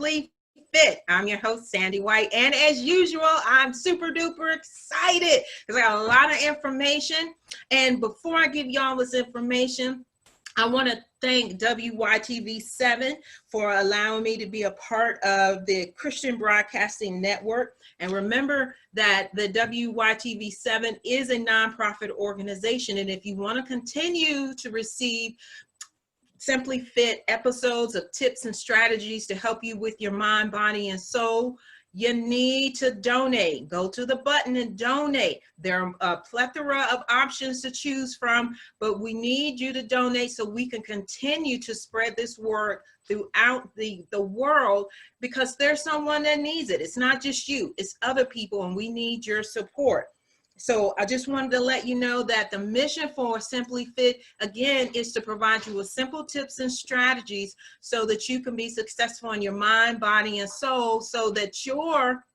Simply Fit. I'm your host, Sandy White. And as usual, I'm super duper excited because I got a lot of information. And before I give y'all this information, I want to thank WYTV7 for allowing me to be a part of the Christian Broadcasting Network. And remember that the WYTV7 is a nonprofit organization. And if you want to continue to receive Simply-FITT episodes of tips and strategies to help you with your mind, body, and soul, you need to donate. Go to the button and donate. There are a plethora of options to choose from, but we need you to donate so we can continue to spread this word throughout the world, because there's someone that needs it. It's not just you, it's other people, and we need your support. So I just wanted to let you know that the mission for Simply-FITT, again, is to provide you with simple tips and strategies so that you can be successful in your mind, body, and soul, so that your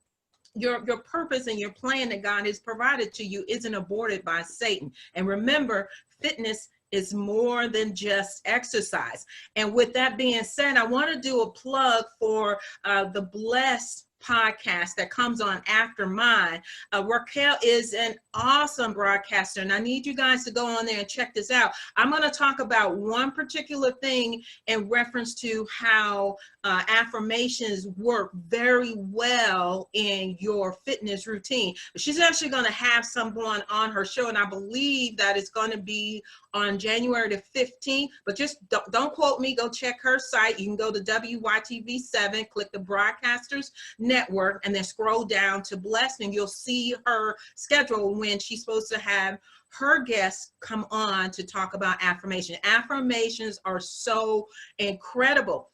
purpose and your plan that God has provided to you isn't aborted by Satan. And remember, fitness is more than just exercise. And with that being said, I want to do a plug for the Blessed podcast that comes on after mine. Raquel is an awesome broadcaster, and I need you guys to go on there and check this out. I'm going to talk about one particular thing in reference to how affirmations work very well in your fitness routine. She's actually going to have someone on her show, and I believe that it's going to be on January the 15th, but just don't quote me. Go check her site. You can go to WYTV7, click the Broadcasters Network, and then scroll down to Blessed, and you'll see her schedule when she's supposed to have her guests come on to talk about affirmation. Affirmations are so incredible.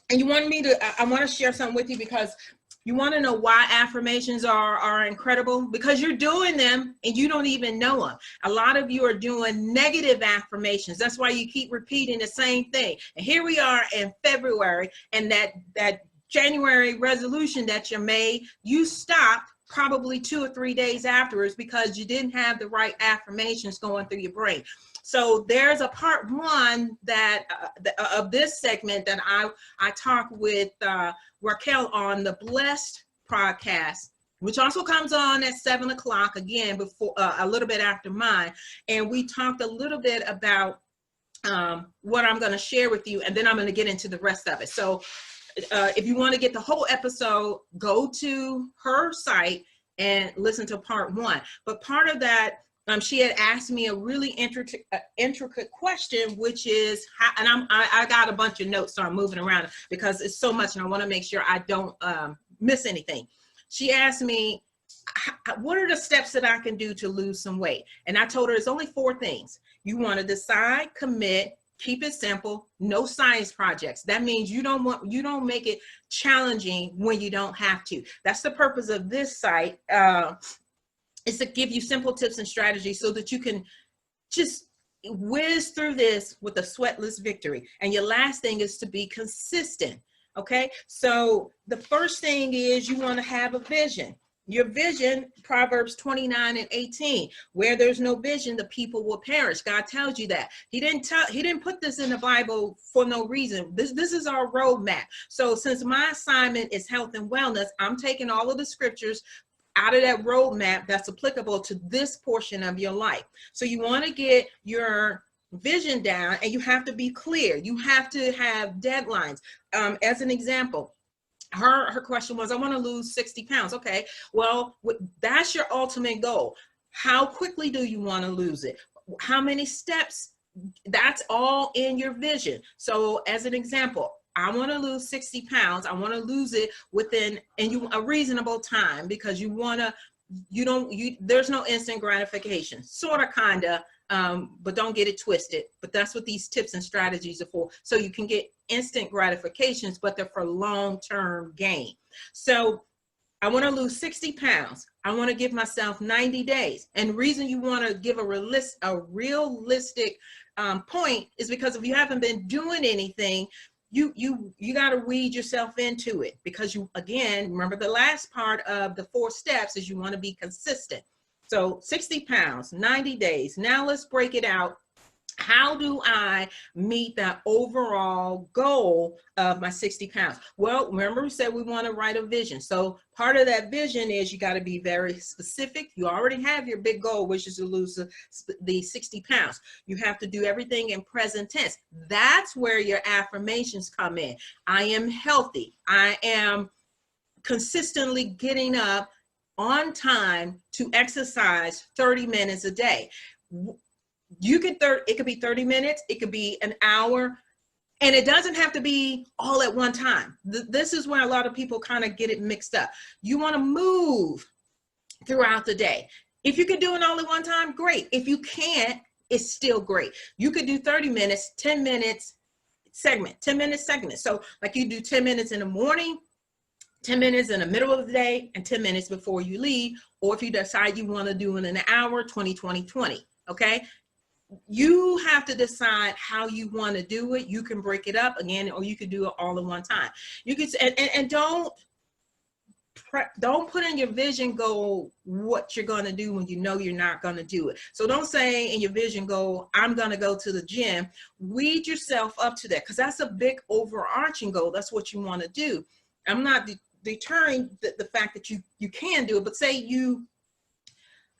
And I want to share something with you, because you want to know why affirmations are incredible? Because you're doing them and you don't even know them. A lot of you are doing negative affirmations. That's why you keep repeating the same thing. And here we are in February, and that January resolution that you made, you stopped probably 2 or 3 days afterwards because you didn't have the right affirmations going through your brain. So there's a part one that of this segment that I talk with Raquel on the Blessed podcast, which also comes on at 7 o'clock, again, before a little bit after mine. And we talked a little bit about what I'm going to share with you, and then I'm going to get into the rest of it. So if you want to get the whole episode, go to her site and listen to part one. But part of that, she had asked me a really intricate question, which is how, and I got a bunch of notes, so I'm moving around because it's so much, and I want to make sure I don't miss anything. She asked me, what are the steps that I can do to lose some weight? And I told her it's only 4 things. You want to decide, commit, keep it simple, no science projects. That means you don't make it challenging when you don't have to. That's the purpose of this site. Is to give you simple tips and strategies so that you can just whiz through this with a sweatless victory. And your last thing is to be consistent. Okay, so the first thing is you want to have a vision. Your vision, Proverbs 29:18, where there's no vision, the people will perish. God tells you that. He didn't put this in the Bible for no reason. This is our roadmap. So since my assignment is health and wellness, I'm taking all of the scriptures out of that roadmap that's applicable to this portion of your life. So you want to get your vision down, and you have to be clear. You have to have deadlines. As an example, her question was, I want to lose 60 pounds. Okay, well, that's your ultimate goal. How quickly do you want to lose it? How many steps? That's all in your vision. So as an example, I want to lose 60 pounds. I want to lose it within a reasonable time, because there's no instant gratification, sort of, kind of, but don't get it twisted. But that's what these tips and strategies are for. So you can get instant gratifications, but they're for long-term gain. So I want to lose 60 pounds. I want to give myself 90 days. And the reason you want to give a realistic point is because if you haven't been doing anything, you got to weed yourself into it, because you, again, remember the last part of the 4 steps is you want to be consistent. So 60 pounds, 90 days. Now let's break it out How do I meet that overall goal of my 60 pounds? Well, remember we said we want to write a vision. So part of that vision is you got to be very specific. You already have your big goal, which is to lose the 60 pounds. You have to do everything in present tense. That's where your affirmations come in. I am healthy. I am consistently getting up on time to exercise 30 minutes a day. It could be 30 minutes, it could be an hour, and it doesn't have to be all at one time. This is where a lot of people kind of get it mixed up. You want to move throughout the day. If you can do it all at one time, great. If you can't, it's still great. You could do 30 minutes, 10 minutes segment, 10-minute segment. So like you do 10 minutes in the morning, 10 minutes in the middle of the day, and 10 minutes before you leave. Or if you decide you want to do it in an hour, 20, 20, 20, okay? You have to decide how you want to do it. You can break it up again, or you could do it all in one time. You could, and don't put in your vision goal what you're going to do when you know you're not going to do it. So don't say in your vision goal, I'm going to go to the gym. Weed yourself up to that, because that's a big overarching goal. That's what you want to do. I'm not deterring the fact that you can do it, but say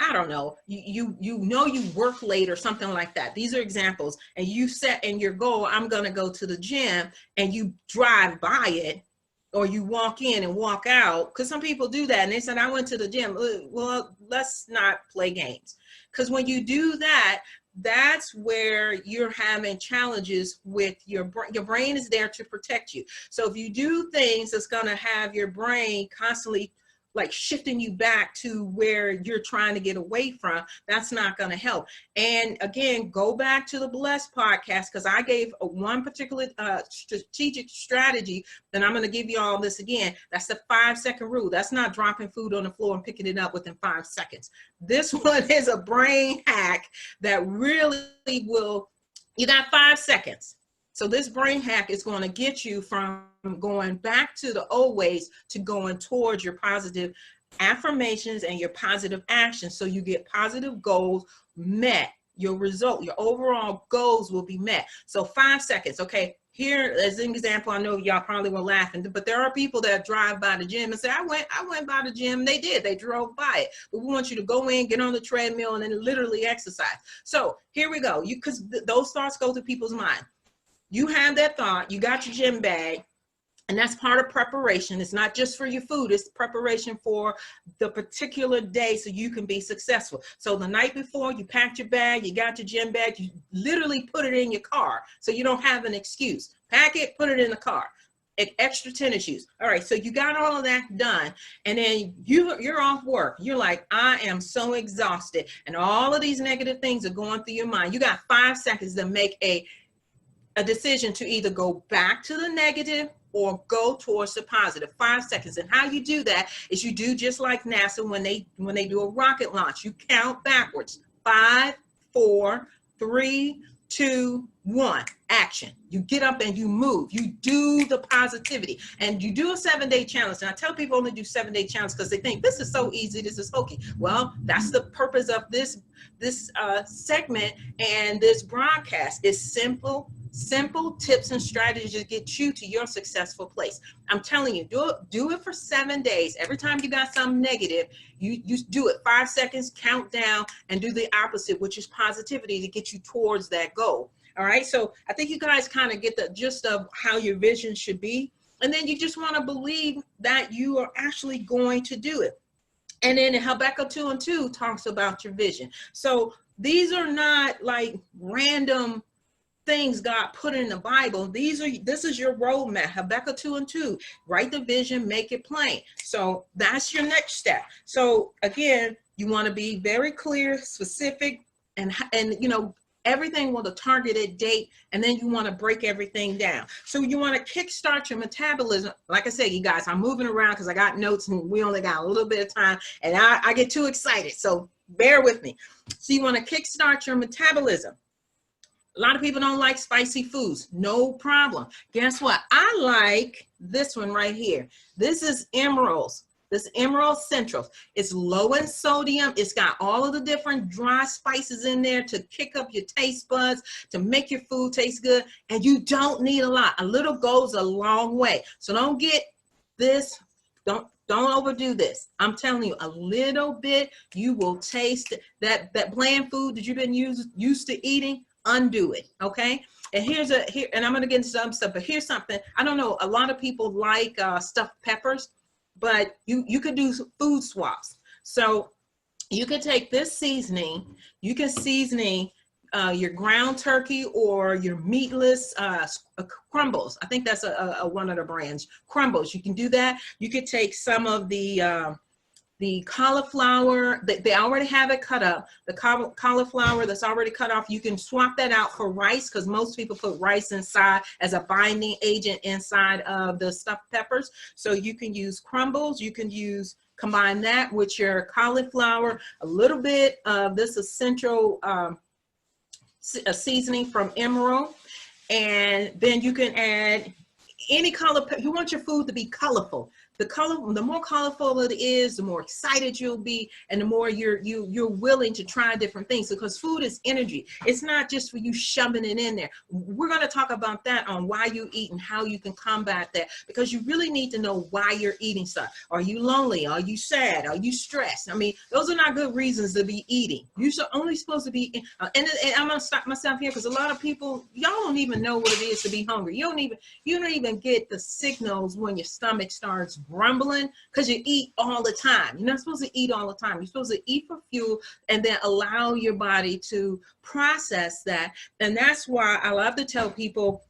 I don't know, you know you work late or something like that. These are examples. And you set in your goal, I'm going to go to the gym, and you drive by it, or you walk in and walk out. Because some people do that. And they said, I went to the gym. Well, let's not play games. Because when you do that, that's where you're having challenges with your brain. Your brain is there to protect you. So if you do things that's going to have your brain constantly like shifting you back to where you're trying to get away from, that's not going to help. And again, go back to the Blessed podcast, because I gave one particular strategic strategy, and I'm going to give you all this again. That's the 5-second rule. That's not dropping food on the floor and picking it up within 5 seconds. This one is a brain hack that really will, you got 5 seconds. So this brain hack is going to get you from going back to the old ways to going towards your positive affirmations and your positive actions. So you get positive goals met. Your result, your overall goals will be met. So 5 seconds. Okay, here as an example, I know y'all probably were laughing, but there are people that drive by the gym and say, I went by the gym. They did. They drove by it. But we want you to go in, get on the treadmill, and then literally exercise. So here we go. Because those thoughts go through people's mind. You have that thought, you got your gym bag, and that's part of preparation. It's not just for your food, it's preparation for the particular day so you can be successful. So the night before, you packed your bag, you got your gym bag, you literally put it in your car so you don't have an excuse. Pack it, put it in the car. Extra tennis shoes. All right, so you got all of that done, and then you're off work. You're like, I am so exhausted, and all of these negative things are going through your mind. You got 5 seconds to make a decision to either go back to the negative or go towards the positive. 5 seconds. And how you do that is you do just like NASA when they do a rocket launch. You count backwards. 5, 4, 3, 2, 1. Action. You get up and you move. You do the positivity. And you do a 7-day challenge. And I tell people only do 7-day challenge because they think this is so easy, this is hokey. Well, that's the purpose of this segment and this broadcast. Is simple tips and strategies to get you to your successful place. I'm telling you, do it for 7 days. Every time you got something negative, you do it 5 seconds, count down, and do the opposite, which is positivity to get you towards that goal. All right. So I think you guys kind of get the gist of how your vision should be. And then you just want to believe that you are actually going to do it. And then Habakkuk 2:2 talks about your vision. So these are not like random things God put in the Bible. This is your roadmap. Habakkuk 2:2. Write the vision, make it plain. So that's your next step. So again, you want to be very clear, specific, and everything with a targeted date, and then you want to break everything down. So you want to kickstart your metabolism. Like I said, you guys, I'm moving around because I got notes and we only got a little bit of time, and I get too excited. So bear with me. So you want to kickstart your metabolism. A lot of people don't like spicy foods. No problem. Guess what? I like this one right here. This is Emerald's This Emerald Centrals. It's low in sodium. It's got all of the different dry spices in there to kick up your taste buds, to make your food taste good. And you don't need a lot. A little goes a long way. So don't get this, don't overdo this. I'm telling you, a little bit, you will taste that bland food that you've been used to eating. Undo it, okay? And and I'm gonna get into some stuff, but here's something. I don't know, a lot of people like stuffed peppers, but you could do food swaps. So you could take this seasoning, you can seasoning your ground turkey or your meatless crumbles. I think that's one of the brands, crumbles. You can do that. You could take some of the cauliflower that they already have it cut up, the cauliflower that's already cut off. You can swap that out for rice, because most people put rice inside as a binding agent inside of the stuffed peppers. So you can use crumbles. You can combine that with your cauliflower, a little bit of this essential a seasoning from Emerald, and then you can add any color. You want your food to be colorful. The more colorful it is, the more excited you'll be, and the more you're willing to try different things, because food is energy. It's not just for you shoving it in there. We're going to talk about that on why you eat and how you can combat that, because you really need to know why you're eating stuff. Are you lonely? Are you sad? Are you stressed? I mean, those are not good reasons to be eating. You're only supposed to be, and I'm going to stop myself here, because a lot of people, y'all don't even know what it is to be hungry. You don't even get the signals when your stomach starts grumbling, because you eat all the time. You're not supposed to eat all the time. You're supposed to eat for fuel and then allow your body to process that. And that's why I love to tell people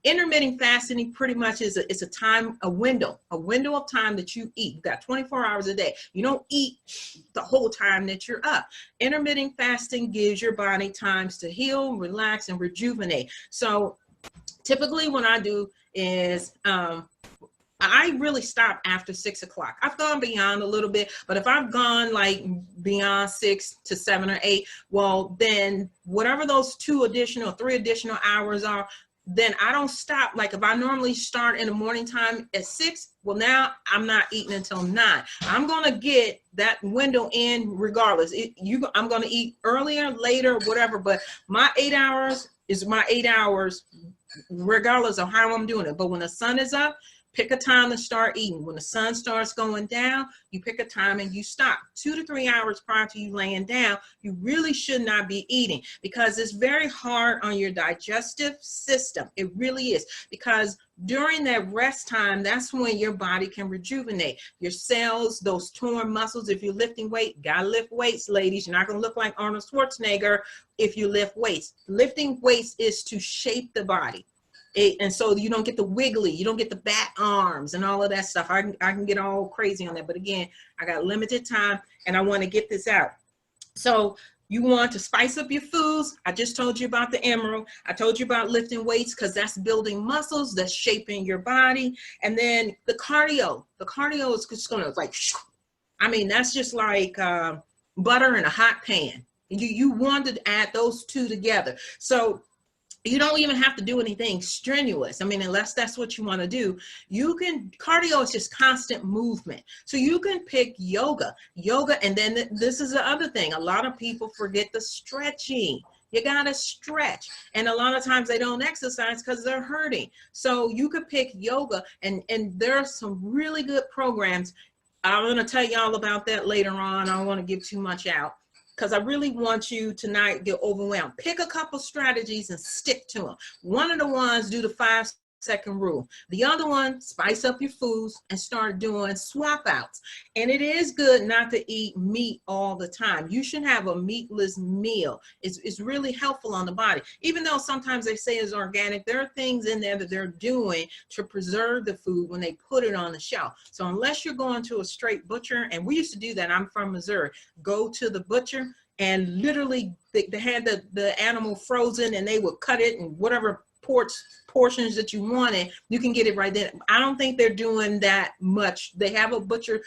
intermittent fasting pretty much is a window of time that you eat. You've got 24 hours a day. You don't eat the whole time that you're up. Intermittent fasting gives your body times to heal, relax, and rejuvenate. So typically what I do is I really stop after 6 o'clock. I've gone beyond a little bit, but if I've gone like beyond 6 to 7 or 8, well, then whatever those 3 additional hours are, then I don't stop. Like if I normally start in the morning time at 6, well, now I'm not eating until 9. I'm going to get that window in regardless. I'm going to eat earlier, later, whatever, but my 8 hours is my 8 hours regardless of how I'm doing it. But when the sun is up, pick a time to start eating. When the sun starts going down, you pick a time and you stop. 2 to 3 hours prior to you laying down, you really should not be eating, because it's very hard on your digestive system. It really is, because during that rest time, that's when your body can rejuvenate. Your cells, those torn muscles, if you're lifting weight, gotta lift weights, ladies. You're not gonna look like Arnold Schwarzenegger if you lift weights. Lifting weights is to shape the body. And so you don't get the wiggly, you don't get the bat arms and all of that stuff. I can get all crazy on that. But again, I got limited time and I want to get this out. So you want to spice up your foods. I just told you about the Emerald. I told you about lifting weights, because that's building muscles, that's shaping your body. And then the cardio is just going to like, I mean, that's just like butter in a hot pan. You want to add those two together. So you don't even have to do anything strenuous. I mean, unless that's what you want to do. Cardio is just constant movement. So you can pick yoga, and then this is the other thing. A lot of people forget the stretching. You got to stretch. And a lot of times they don't exercise because they're hurting. So you could pick yoga, and there are some really good programs. I'm going to tell y'all about that later on. I don't want to give too much out, because I really want you to not get overwhelmed. Pick a couple strategies and stick to them. One of the ones, do the 5-second rule. The other one, spice up your foods and start doing swap outs. And it is good not to eat meat all the time. You should have a meatless meal. It's really helpful on the body. Even though sometimes they say it's organic, there are things in there that they're doing to preserve the food when they put it on the shelf. So unless you're going to a straight butcher, and we used to do that, I'm from Missouri, go to the butcher and literally they had the animal frozen, and they would cut it in whatever portions that you wanted. You can get it right then. I don't think they're doing that much. They have a butcher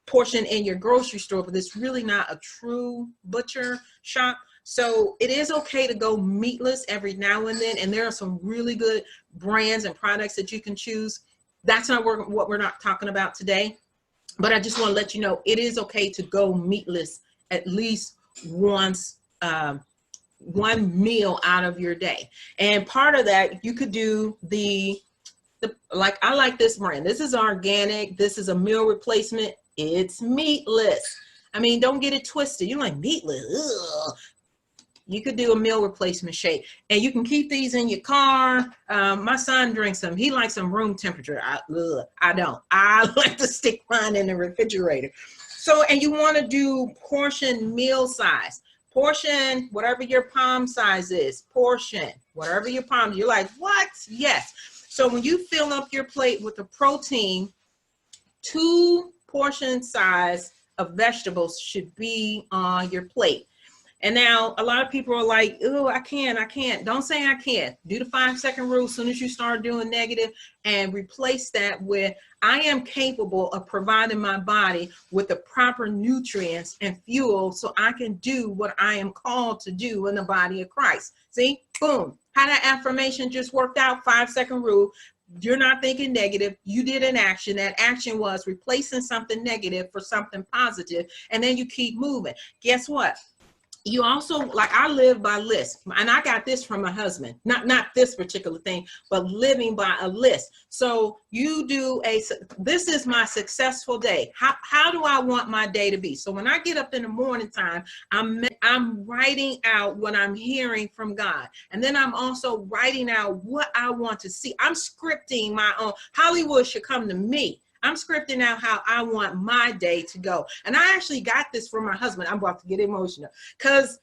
portion in your grocery store, but it's really not a true butcher shop. So it is okay to go meatless every now and then, and there are some really good brands and products that you can choose. That's not what we're not talking about today. But I just want to let you know, it is okay to go meatless at least once, one meal out of your day. And part of that, you could do like, I like this brand. This is organic. This is a meal replacement. It's meatless. I mean, don't get it twisted. You're like, meatless. Ugh. You could do a meal replacement shake, and you can keep these in your car. My son drinks them. He likes them room temperature. I don't. I like to stick mine in the refrigerator. So, and you want to do portion meal size. Portion, whatever your palm size is. Portion, whatever your palm. You're like, what? Yes. So when you fill up your plate with the protein, 2 portion size of vegetables should be on your plate. And now a lot of people are like, oh, I can't. Don't say I can't. Do the 5-second rule as soon as you start doing negative, and replace that with, I am capable of providing my body with the proper nutrients and fuel so I can do what I am called to do in the body of Christ. See, boom. How that affirmation just worked out, 5-second rule. You're not thinking negative. You did an action. That action was replacing something negative for something positive. And then you keep moving. Guess what? You also, like, I live by list, and I got this from my husband, not this particular thing, but living by a list. So you do this is my successful day. How do I want my day to be? So when I get up in the morning time, I'm writing out what I'm hearing from God. And then I'm also writing out what I want to see. I'm scripting my own. Hollywood should come to me. I'm scripting out how I want my day to go. And I actually got this from my husband. I'm about to get emotional, because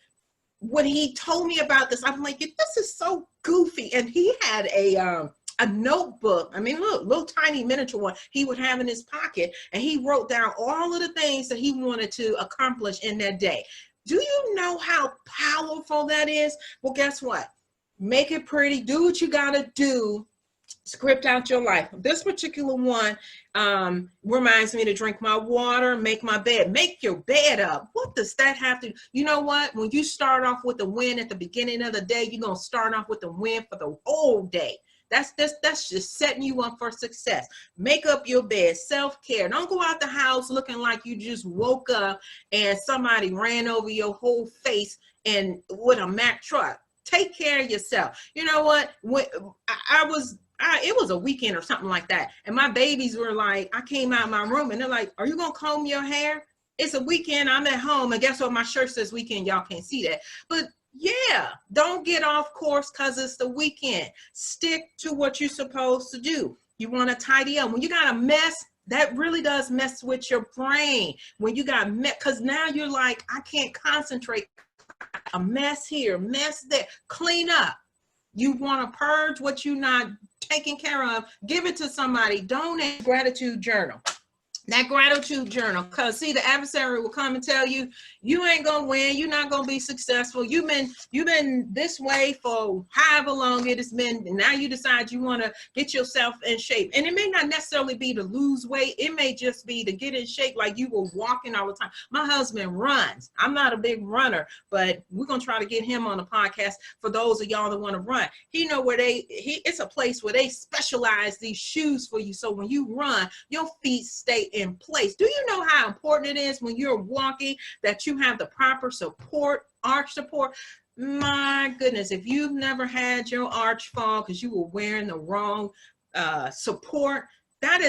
when he told me about this, I'm like, this is so goofy. And he had a notebook. I mean, look, little tiny miniature one he would have in his pocket. And he wrote down all of the things that he wanted to accomplish in that day. Do you know how powerful that is? Well, guess what? Make it pretty. Do what you got to do. Script out your life. This particular one reminds me to drink my water, make my bed. Make your bed up. What does that have to do? You know what? When you start off with the win at the beginning of the day, you're going to start off with the win for the whole day. That's just setting you up for success. Make up your bed. Self-care. Don't go out the house looking like you just woke up and somebody ran over your whole face and with a Mack truck. Take care of yourself. You know what? When it was a weekend or something like that, and my babies were like, I came out of my room and they're like, are you gonna comb your hair? It's a weekend, I'm at home, and guess what? My shirt says weekend. Y'all can't see that, but yeah, don't get off course because it's the weekend. Stick to what you're supposed to do. You want to tidy up. When you got a mess, that really does mess with your brain. When you got mess, because now you're like, I can't concentrate. A mess here, mess there. Clean up. You want to purge what you're not taking care of. Give it to somebody. Donate. Gratitude journal. That gratitude journal, because see, the adversary will come and tell you, you ain't gonna win, you're not gonna be successful, you've been this way for however long it has been, and now you decide you want to get yourself in shape. And it may not necessarily be to lose weight, it may just be to get in shape, like you were walking all the time. My husband runs. I'm not a big runner, but we're gonna try to get him on the podcast for those of y'all that want to run. He know where it's a place where they specialize these shoes for you, so when you run, your feet stay in place. Do you know how important it is when you're walking that you have the proper support, arch support? My goodness, if you've never had your arch fall because you were wearing the wrong support, that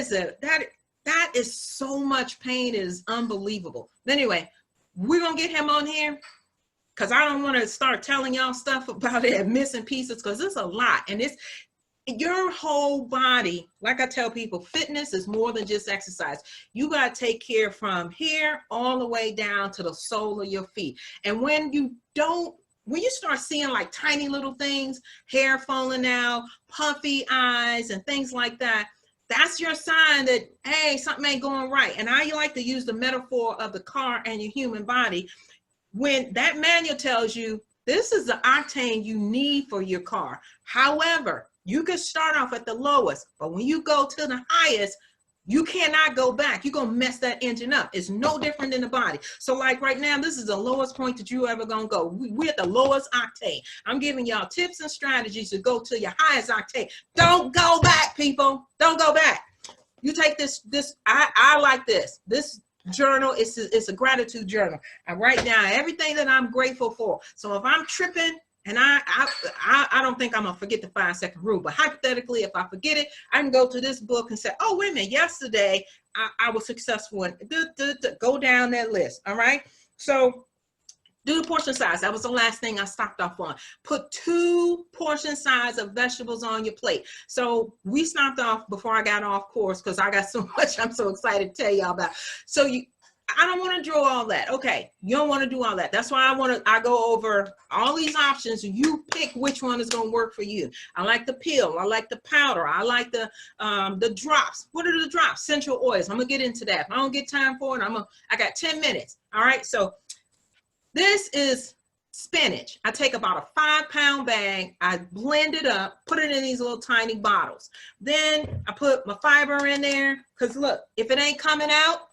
is so much pain. It is unbelievable. But anyway, we're gonna get him on here, because I don't want to start telling y'all stuff about it and missing pieces, because it's a lot, and it's your whole body. Like I tell people, fitness is more than just exercise. You got to take care from here all the way down to the sole of your feet. And when you start seeing like tiny little things, hair falling out, puffy eyes, and things like that, that's your sign that, hey, something ain't going right. And I like to use the metaphor of the car and your human body. When that manual tells you this is the octane you need for your car. However, you can start off at the lowest, but when you go to the highest, you cannot go back. You're going to mess that engine up. It's no different than the body. So like right now, this is the lowest point that you ever going to go. We're at the lowest octane. I'm giving y'all tips and strategies to go to your highest octane. Don't go back, people. Don't go back. You take this, I like this. This journal it's a gratitude journal. I write down everything that I'm grateful for. So if I'm tripping, and I don't think I'm gonna forget the 5-second rule, but hypothetically, if I forget it, I can go to this book and say, oh, wait a minute, yesterday I was successful in go down that list. All right. So do the portion size. That was the last thing I stopped off on. Put 2 portion size of vegetables on your plate. So we stopped off before I got off course because I got so much I'm so excited to tell y'all about. So I don't want to draw all that. Okay, you don't want to do all that. That's why I go over all these options. You pick which one is going to work for you. I like the peel. I like the powder. I like the drops. What are the drops? Essential oils. I'm gonna get into that. If I don't get time for it, I got 10 minutes. All right. So this is spinach. I take about a 5-pound bag. I blend it up, put it in these little tiny bottles. Then I put my fiber in there. Cause look, if it ain't coming out,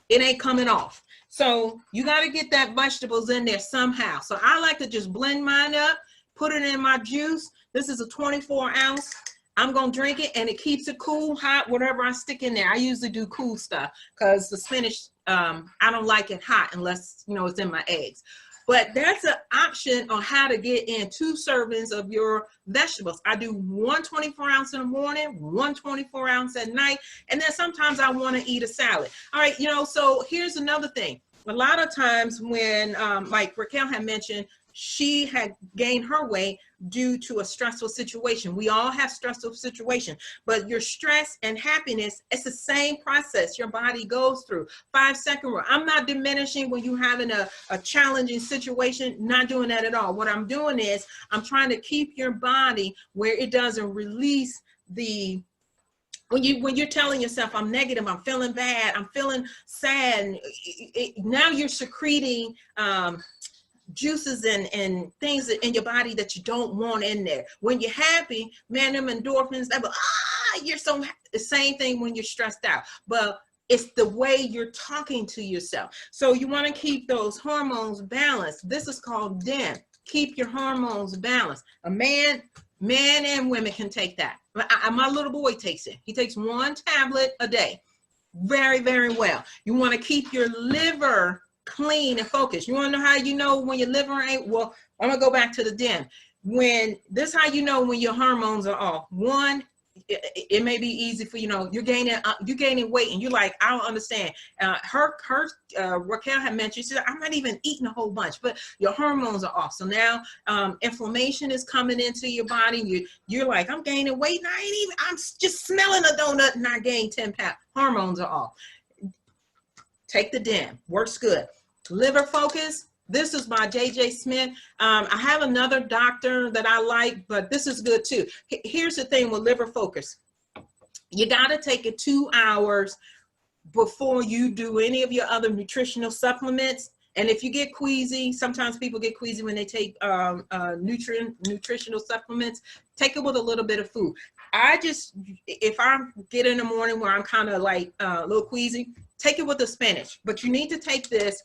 it ain't coming off. So you got to get that vegetables in there somehow. So I like to just blend mine up, put it in my juice. This is a 24 ounce. I'm going to drink it and it keeps it cool, hot, whatever I stick in there. I usually do cool stuff because the spinach, I don't like it hot unless, it's in my eggs. But that's an option on how to get in 2 servings of your vegetables. I do 1 24 ounce in the morning, 1 24 ounce at night. And then sometimes I want to eat a salad. All right. So here's another thing. A lot of times when, like Raquel had mentioned, she had gained her weight due to a stressful situation. We all have stressful situations, but your stress and happiness, it's the same process your body goes through. 5-second rule. I'm not diminishing when you're having a challenging situation, not doing that at all. What I'm doing is I'm trying to keep your body where it doesn't release when you're telling yourself, I'm negative, I'm feeling bad, I'm feeling sad, now you're secreting juices and things in your body that you don't want in there. When you're happy, man, them endorphins, you're so happy. The same thing when you're stressed out, but it's the way you're talking to yourself. So you want to keep those hormones balanced. This is called DIM. Keep your hormones balanced. A man and women can take that. My little boy takes it. He takes 1 tablet a day. Very, very well. You want to keep your liver clean and focused. You want to know how you know when your liver ain't? Well, I'm gonna go back to the DIM. How you know when your hormones are off. 1, it may be easy for you're gaining weight and you're like, I don't understand. Raquel had mentioned, she said, I'm not even eating a whole bunch, but your hormones are off. So now inflammation is coming into your body. You're like, I'm gaining weight and I'm just smelling a donut and I gained 10 pounds. Hormones are off. Take the DIM. Works good. Liver focus. This is by J.J. Smith. I have another doctor that I like, but this is good too. Here's the thing with liver focus. You got to take it 2 hours before you do any of your other nutritional supplements. And if you get queasy, sometimes people get queasy when they take nutritional supplements, take it with a little bit of food. If I get in the morning where I'm kind of like a little queasy, take it with the spinach. But you need to take this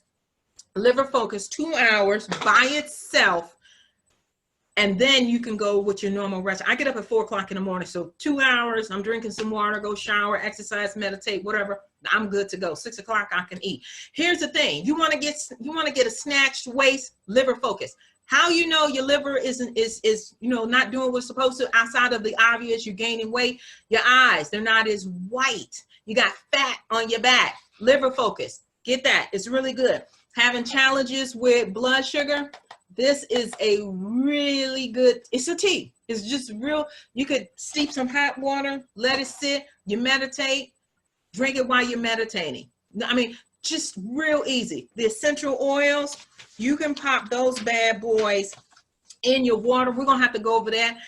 liver focus 2 hours by itself, and then you can go with your normal rest. I get up at 4 o'clock in the morning, so 2 hours, I'm drinking some water, go shower, exercise, meditate, whatever. I'm good to go. 6 o'clock, I can eat. Here's the thing: you want to get a snatched waist, liver focus. How you know your liver is not doing what's supposed to, outside of the obvious, you're gaining weight. Your eyes, they're not as white. You got fat on your back. Liver focus. Get that. It's really good. Having challenges with blood sugar, this is a really good, it's a tea. It's just real. You could steep some hot water, let it sit, you meditate, drink it while you're meditating. I mean, just real easy. The essential oils, you can pop those bad boys in your water. We're going to have to go over that.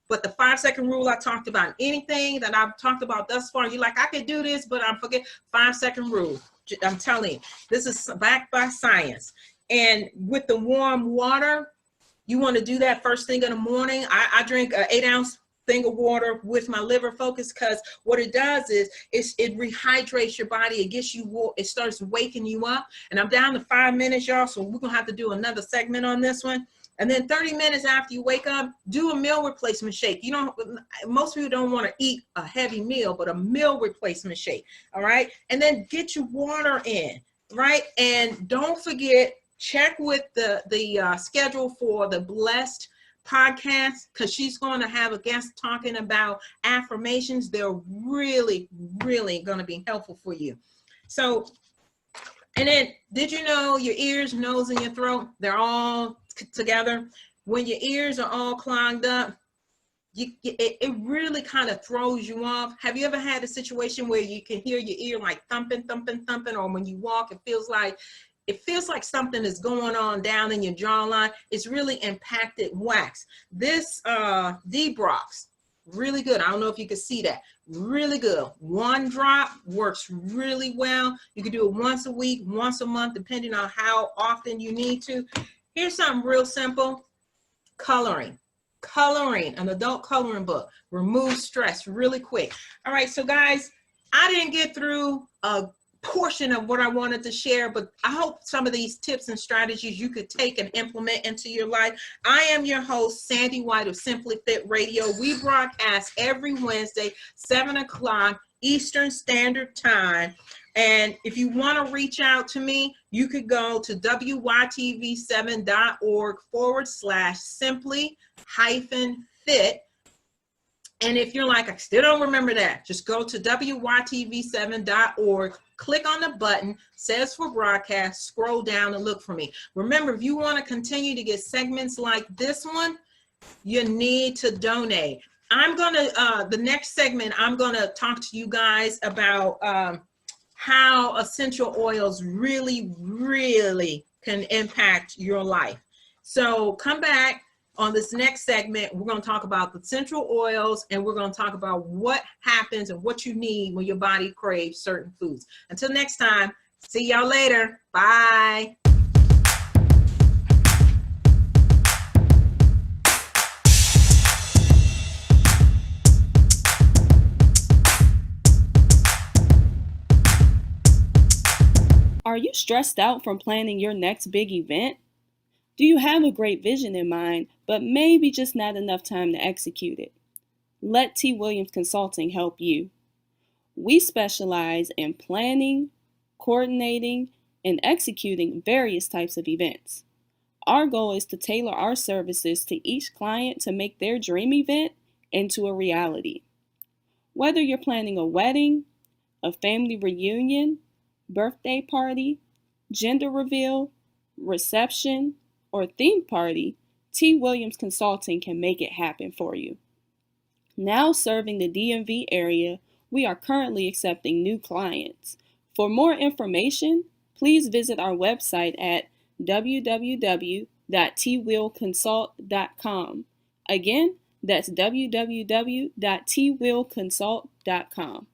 But the 5-second rule I talked about, anything that I've talked about thus far, you're like, I could do this, but I forget. 5-second rule. I'm telling you, this is backed by science. And with the warm water, you want to do that first thing in the morning. I drink an 8-ounce thing of water with my liver focus, because what it does is it rehydrates your body. It gets you, it starts waking you up. And I'm down to 5 minutes, y'all, so we're gonna have to do another segment on this one. And then 30 minutes after you wake up, do a meal replacement shake. Most people don't want to eat a heavy meal, but a meal replacement shake. All right. And then get your water in, right? And don't forget, check with the schedule for the Blessed podcast, because she's going to have a guest talking about affirmations. They're really, really going to be helpful for you. So, and then did you know your ears, nose, and your throat, they're all together? When your ears are all clogged up, it really kind of throws you off. Have you ever had a situation where you can hear your ear like thumping, thumping, thumping, or when you walk, it feels like something is going on down in your jawline? It's really impacted wax. This D-Brox, really good. I don't know if you can see that. Really good. One drop works really well. You can do it once a week, once a month, depending on how often you need to. Here's something real simple. Coloring, an adult coloring book. Remove stress really quick. All right, so guys, I didn't get through a portion of what I wanted to share, but I hope some of these tips and strategies you could take and implement into your life. I am your host, Sandy White of Simply-FITT Radio. We broadcast every Wednesday, 7 o'clock Eastern Standard Time. And if you want to reach out to me, you could go to wytv7.org/simply-fit. And if you're like, I still don't remember that, just go to wytv7.org, click on the button, says for broadcast, scroll down and look for me. Remember, if you want to continue to get segments like this one, you need to donate. The next segment, I'm going to talk to you guys about how essential oils really, really can impact your life. So come back. On this next segment, we're going to talk about the essential oils, and we're going to talk about what happens and what you need when your body craves certain foods. Until next time, see y'all later. Bye. Are you stressed out from planning your next big event? Do you have a great vision in mind, but maybe just not enough time to execute it? Let T. Williams Consulting help you. We specialize in planning, coordinating, and executing various types of events. Our goal is to tailor our services to each client to make their dream event into a reality. Whether you're planning a wedding, a family reunion, birthday party, gender reveal, reception, or theme party, T. Williams Consulting can make it happen for you. Now serving the DMV area, we are currently accepting new clients. For more information, please visit our website at www.twillconsult.com. Again, that's www.twillconsult.com.